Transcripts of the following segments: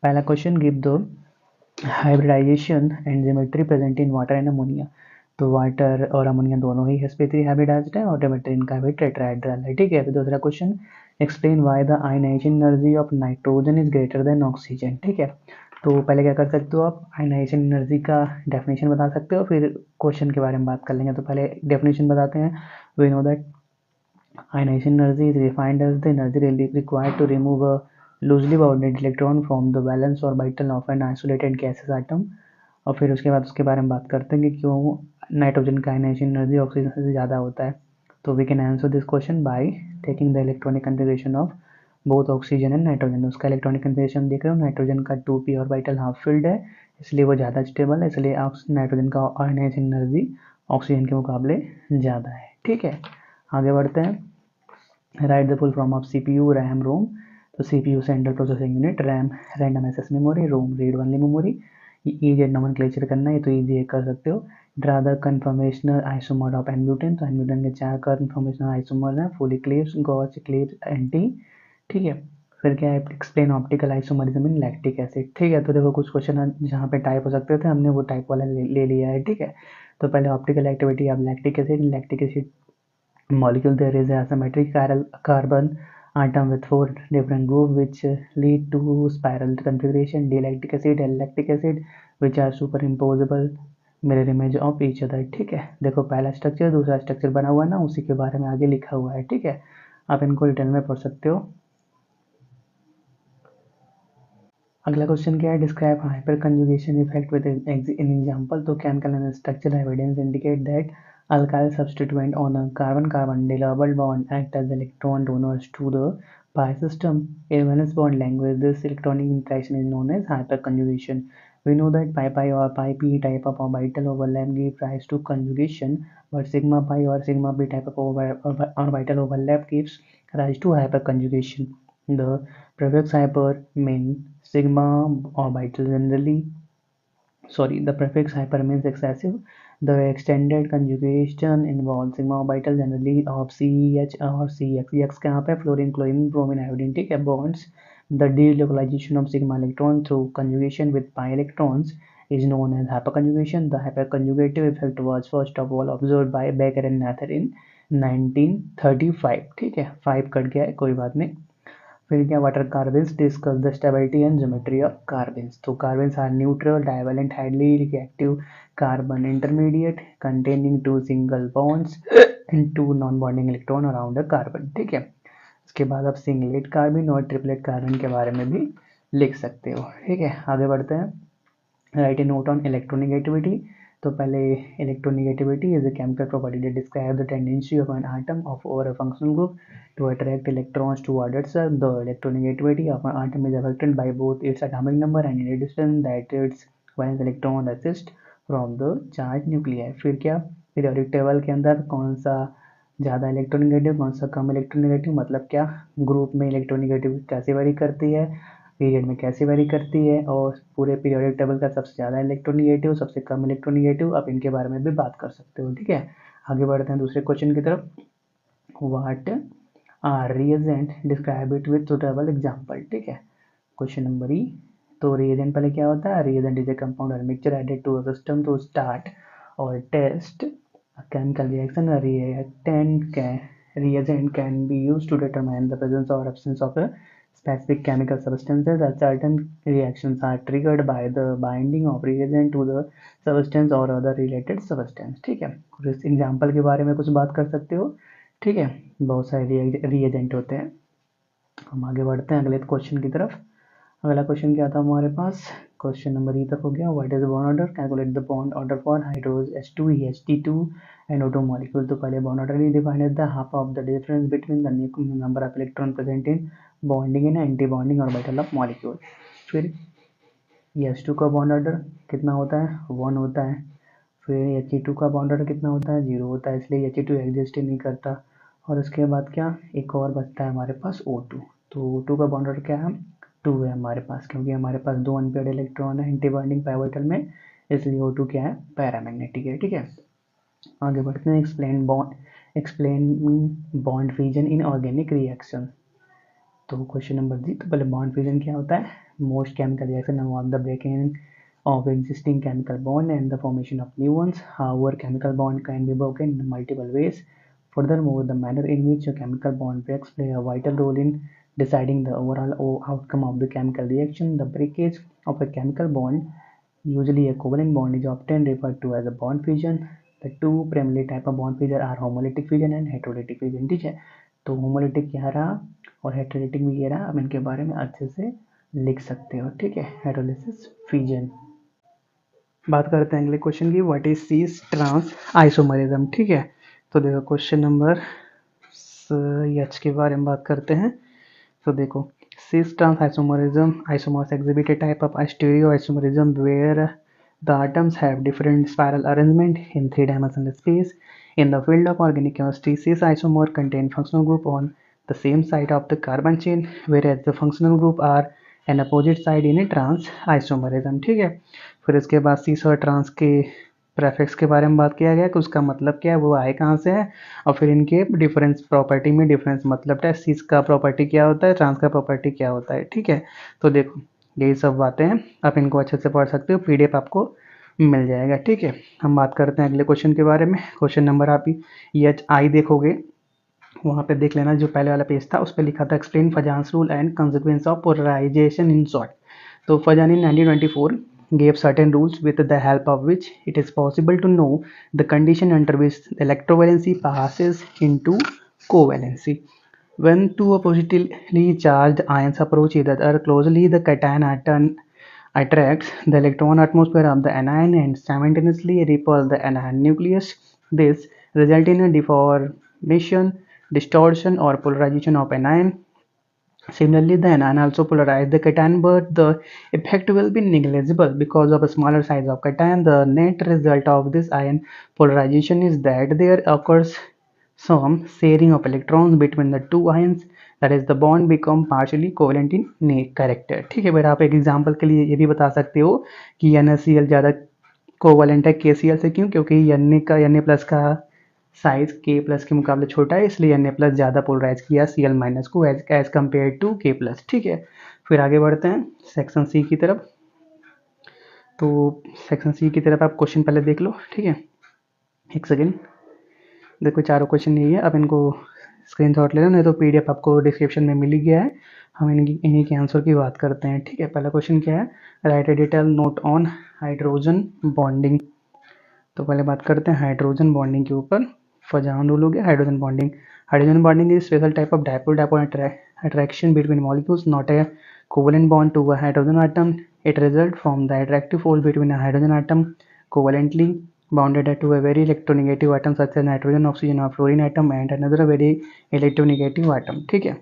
पहला question, give the hybridization and geometry present in water and ammonia. तो water और ammonia दोनों ही sp3 hybridised है और ज्योमेट्री इनका भी टेट्राहेड्रल है। ठीक है। फिर दूसरा question, explain why the ionization energy of nitrogen is greater than oxygen. ठीक है। तो पहले क्या कर सकते हो आप, आयनाइजेशन एनर्जी का डेफिनेशन बता सकते हो, फिर क्वेश्चन के बारे में बात कर लेंगे। तो पहले डेफिनेशन बताते हैं। We know that ionization energy is defined as the energy required to remove a loosely bounded electron from the valence orbital of an isolated gaseous atom। और फिर उसके बाद उसके बारे में बात करते हैं कि क्यों नाइट्रोजन का आयनाइजेशन एनर्जी ऑक्सीजन से ज़्यादा होता है। तो we can answer this question by taking the electronic configuration of both oxygen and nitrogen. उसका इलेक्ट्रॉनिक कन्फिगरेशन देख रहे हो, नाइट्रोजन का 2p ऑर्बिटल हाफ फिल्ड है, इसलिए वो ज़्यादा स्टेबल है, इसलिए नाइट्रोजन का आयनाइजेशन एनर्जी ऑक्सीजन के मुकाबले ज़्यादा है। ठीक है। आगे बढ़ते हैं। Write the full form of CPU, RAM, ROM. तो CPU central processing unit, RAM random access memory, ROM read only memory. ये नोमेनक्लेचर करना है, तो इजी कर सकते हो। Draw the conformational isomer of n butane. तो एनब्यूटेन के 4 कन्फर्मेशनल आइसोमर हैं, full eclipse, gauche eclipse, anti. ठीक है। फिर क्या है, explain optical isomerism in lactic acid. ठीक है। तो देखो कुछ क्वेश्चन जहाँ पे टाइप हो सकते थे, हमने वो टाइप वाला ले लिया है। ठीक है। तो पहले optical activity of lactic acid molecule there is a asymmetric chiral carbon atom with 4 different groups which lead to spiral configuration, D-lactic acid, L-lactic acid, which are superimposable mirror image of each other। ठीक है। देखो पहला structure दूसरा structure बना हुआ है ना, उसी के बारे में आगे लिखा हुआ है। ठीक है। आप इनको डिटेल में पढ़ सकते हो। अगला क्वेश्चन क्या है, describe hyperconjugation effect with in example. तो chemical and structural evidence indicate that alkyl substituent on a carbon-carbon double bond act as electron donors to the pi system. In valence bond language, this electronic interaction is known as hyperconjugation. We know that pi or pi p type of orbital overlap give rise to conjugation, but sigma pi or sigma p type of orbital overlap gives rise to hyperconjugation. The prefix hyper means sigma orbital generally, the prefix hyper means excessive. The extended conjugation involves sigma orbital generally of CH or CX। CX कहाँ पे, fluorine, chlorine, bromine, iodine. ठीक है। bonds, the delocalization of sigma electron through conjugation with pi electrons is known as hyperconjugation। The hyperconjugative effect was first of all observed by Becker and Nather in 1935। ठीक है। 5 cut गया है, कोई बात नहीं। फिर क्या, what are carbenes, discuss the stability and geometry of carbenes. तो carbenes are neutral, divalent, highly reactive carbon intermediate containing 2 single bonds and 2 non bonding electron around a carbon. ठीक है। उसके बाद आप सिंगलेट कार्बन और ट्रिपलेट कार्बन के बारे में भी लिख सकते हो। ठीक है। आगे बढ़ते हैं। Write a note on electronegativity. तो पहले electronegativity is a chemical property that describe the tendency of an atom of or a functional group to attract electrons toward itself। The electronegativity of an atom is affected by both its atomic number and its distance that its valence electron assists from the charged nuclei। फिर क्या, periodic table के अंदर कौन सा ज़्यादा electronegative कौन सा कम electronegative, मतलब क्या ग्रुप में इलेक्ट्रोनेगेटिव कैसे वेरी करती है, पीरियड में कैसे वेरी करती है, और पूरे पीरियोडिक टेबल का सबसे ज़्यादा इलेक्ट्रोनेगेटिव सबसे कम इलेक्ट्रोनेगेटिव, आप इनके बारे में भी बात कर सकते हो। ठीक है। आगे बढ़ते हैं दूसरे क्वेश्चन की तरफ। वाट reagent, describe it with suitable example। ठीक है। क्वेश्चन नंबर ई। तो reagent पहले क्या होता है, reagent is a compound or mixture added to a system to start or test a chemical reaction। A reagent can be used to determine the presence or absence of a specific chemical substances, as certain reactions are triggered by the binding of reagent to the substance or other related substance। ठीक है। इस example के बारे में कुछ बात कर सकते हो। ठीक है। बहुत सारे रिएजेंट होते हैं। हम आगे बढ़ते हैं अगले क्वेश्चन की तरफ। अगला क्वेश्चन क्या था हमारे पास, क्वेश्चन नंबर ई तक हो गया। What is bond order, calculate the bond order for hydrogen H2 and O2 molecule. तो पहले bond order is defined as the half of the difference between the number of electron present in bonding in antibonding orbital of molecule. फिर H2 का bond order कितना होता है, 1 होता है। फिर He2 का बॉन्ड ऑर्डर कितना होता है, 0 होता है, इसलिए He2 एग्जिस्ट ही नहीं करता। और उसके बाद क्या, एक और बचता है हमारे पास O2। तो O2 का बॉन्ड ऑर्डर क्या है, 2 है हमारे पास, क्योंकि हमारे पास 2 अनपेयर्ड इलेक्ट्रॉन है एंटी बॉन्डिंग pi ऑर्बिटल में, इसलिए O2 क्या है, पैरामैग्नेटिक है। ठीक है। आगे बढ़ते हैं। Explain bond fusion in organic reaction. तो क्वेश्चन नंबर जी, तो पहले बॉन्ड फ्यूजन क्या होता है? Most chemical reaction involve the breaking of existing chemical bond and the formation of new ones. However, chemical bond can be broken in multiple ways. Furthermore, the manner in which a chemical bond breaks play a vital role in deciding the overall outcome of the chemical reaction. The breakage of a chemical bond, usually a covalent bond, is often referred to as a bond fusion. The two primary type of bond fusion are homolytic fusion and heterolytic fusion. ठीक है, तो homolytic क्या रहा और heterolytic भी क्या रहा, अब इनके बारे में अच्छे से लिख सकते हो। ठीक है, हाइड्रोलिसिस फ्यूजन। बात करते हैं अगले क्वेश्चन की, what is cis trans isomerism. ठीक है, तो देखो क्वेश्चन नंबर एच के बारे में बात करते हैं। तो देखो, cis trans isomers exhibit a type of stereoisomerism where the atoms have different spiral arrangement in three-dimensional space. In the field of organic chemistry, cis isomer contain functional group on the same side of the carbon chain, whereas the functional group are an opposite side in a trans isomerism. ठीक है, फिर इसके बाद सीस और trans के prefix के बारे में बात किया गया कि उसका मतलब क्या है, वो आए कहाँ से है, और फिर इनके डिफरेंस प्रॉपर्टी में डिफरेंस मतलब है, सीस का प्रॉपर्टी क्या होता है, ट्रांस का प्रॉपर्टी क्या होता है। ठीक है, तो देखो यही सब बातें हैं, आप इनको अच्छे से पढ़ सकते हो, पीडीएफ आपको मिल जाएगा। ठीक है, हम बात करते हैं अगले क्वेश्चन के बारे में। क्वेश्चन नंबर आप एच आई देखोगे, वहाँ पे देख लेना, जो पहले वाला पेज था उस पर लिखा था explain Fajans rule and consequence of polarization in short. तो Fajan in 1924 gave certain rules with the help of which it is possible to know the condition under which electrovalency passes into covalency. When two oppositely charged ions approach each other closely, the cation atom attracts the electron atmosphere of the anion and simultaneously repels the anion nucleus. This results in a deformation, distortion, or polarization of anion. Similarly, the anion also polarize the cation, but the effect will be negligible because of a smaller size of cation. The net result of this ion polarization is that there occurs some sharing of electrons between the two ions, that is the bond become partially covalent in character. ठीक है, फिर आप एक example के लिए ये भी बता सकते हो कि NaCl ज़्यादा कोवलेंट है KCl से। क्यों? क्योंकि Na+ का साइज K+ के मुकाबले छोटा है, इसलिए Na+ ज़्यादा पोलराइज किया Cl- को एज कम्पेयर टू K+। ठीक है, फिर आगे बढ़ते हैं सेक्शन सी की तरफ। तो सेक्शन सी की तरफ आप क्वेश्चन पहले देख लो। ठीक है, एक सेकेंड, देखो चारों क्वेश्चन यही है, अब इनको स्क्रीनशॉट ले लो, नहीं तो पीडीएफ आपको डिस्क्रिप्शन में मिल ही गया है। हम इन्हीं के आंसर की बात करते हैं। ठीक है, पहला क्वेश्चन क्या है, right A detail note on hydrogen bonding. तो पहले बात करते हैं हाइड्रोजन बॉन्डिंग के ऊपर। फजान रूल हो गया hydrogen bonding. Hydrogen bonding is special type of dipole attraction between molecules, not a covalent bond to a hydrogen atom. It results from the attractive force between a hydrogen atom covalently bonded to a very electronegative atom such as nitrogen, oxygen or fluorine atom and another very electronegative atom. ठीक है,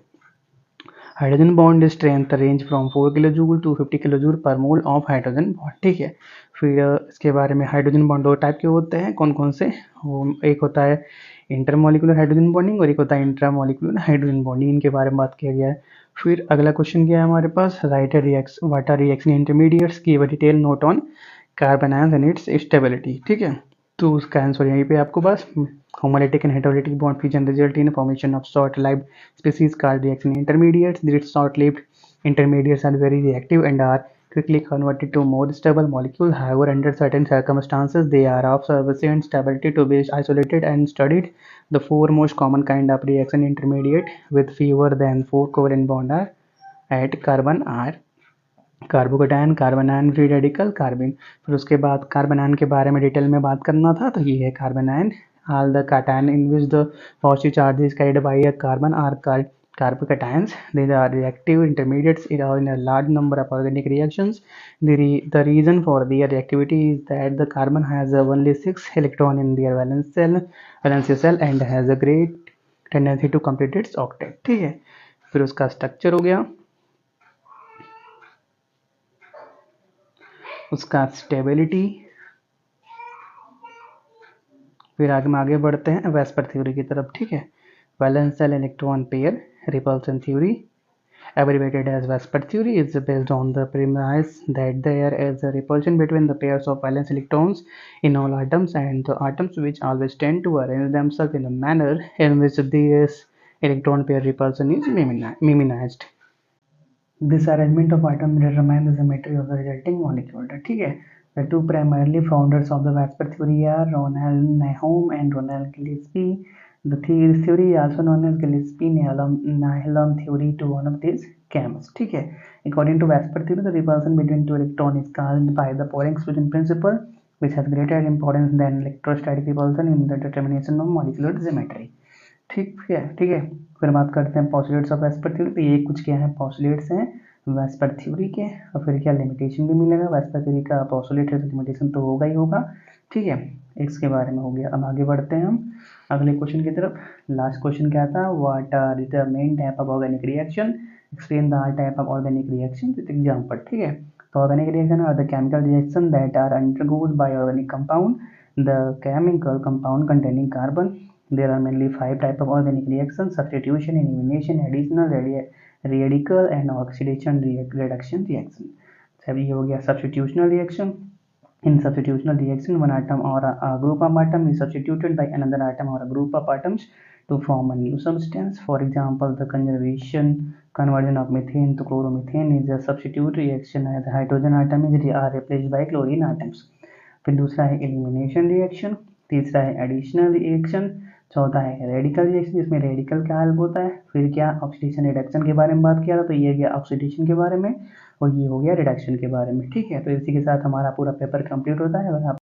hydrogen bond strength range from 4 kilojoule to 50 kilojoule per mole of hydrogen bond. ठीक है, फिर इसके बारे में hydrogen bond दो type के होते हैं, कौन कौन से, वो एक होता है इंटरमोलिकुलर हाइड्रोजन बॉन्डिंग और एक होता है इंट्रामोलिकुलर हाइड्रोजन बॉन्डिंग, इनके बारे में बात किया गया है। फिर अगला क्वेश्चन क्या है हमारे पास, राइट वाटर रिएक्शन इंटरमीडिएट्स की detail note on carbon ions and it's stability. ठीक है, तो उसका आंसर यहीं पे आपको बस homolytic and heterolytic bond fusion result in formation of short-lived species called reaction intermediates. These short-lived intermediates are very reactive and are quickly converted to more stable molecules. However, under certain circumstances, they are of sufficient stability to be isolated and studied. The four most common kind of reaction intermediate with fewer than 4 covalent bonds are at carbon are carbocation, carbanion, free radical, carbene. फिर उसके बाद carbon ion के बारे में detail में बात करना था, तो ये है carbon ion. All the cation in which the positive charge is carried by a carbon are called carbocations. These are reactive intermediates in a large number of organic reactions. The reason for their reactivity is that the carbon has only 6 electrons in their valence shell and has a great tendency to complete its octet. ठीक है, फिर उसका structure हो गया, उसका stability, फिर आगे बढ़ते हैं वेस्पर थ्योरी की तरफ। ठीक है, valence shell electron pair repulsion theory abbreviated as Vesper theory is based on the premise that there is a repulsion between the pairs of valence electrons in all atoms, and the atoms which always tend to arrange themselves in a manner in which this electron pair repulsion is minimized. This arrangement of atoms determine the symmetry of the resulting molecule. ठीक है. The two primarily founders of the Vapor theory are Ronald Nahum and Ronald Gillespie. The theory is also known as Gillespie-Nehalem theory to one of these chemists. ठीक है. According to Vapor theory, the repulsion between two electrons is caused by the Pauling exclusion principle, which has greater importance than electrostatic repulsion in the determination of molecular symmetry. ठीक है. ठीक है. फिर बात करते हैं पॉस्टुलेट्स ऑफ वेस्पर थ्योरी। तो ये कुछ क्या है, पॉस्टुलेट्स हैं वेस्पर थ्योरी के, और फिर क्या लिमिटेशन भी मिलेगा। वेस्पर थ्योरी का पॉस्टुलेट है तो लिमिटेशन तो होगा ही होगा। ठीक है, इसके बारे में हो गया। अब आगे बढ़ते हैं हम अगले क्वेश्चन की तरफ। लास्ट क्वेश्चन क्या था, what are the main type of organic reaction, explain the type of organic reaction with example. ठीक है, तो organic reaction are the chemical reaction that are undergoes by organic compound, the chemical compound containing carbon. There are mainly 5 types of organic reactions: substitution, elimination, additional, radical and oxidation reduction reaction. अब ये हो गया substitutional reaction. In substitutional reaction, one atom or a group of atoms is substituted by another atom or a group of atoms to form a new substance. For example, the conversion of methane to chloromethane is a substitute reaction as the hydrogen atom are replaced by chlorine atoms. फिर दूसरा है elimination reaction, तीसरा है additional reaction, चौथा है radical reaction जिसमें radical का help होता है। फिर क्या ऑक्सीडेशन रिडक्शन के बारे में बात किया था, तो ये गया ऑक्सीडेशन के बारे में और ये हो गया रिडक्शन के बारे में। ठीक है, तो इसी के साथ हमारा पूरा पेपर कंप्लीट होता है। अगर आप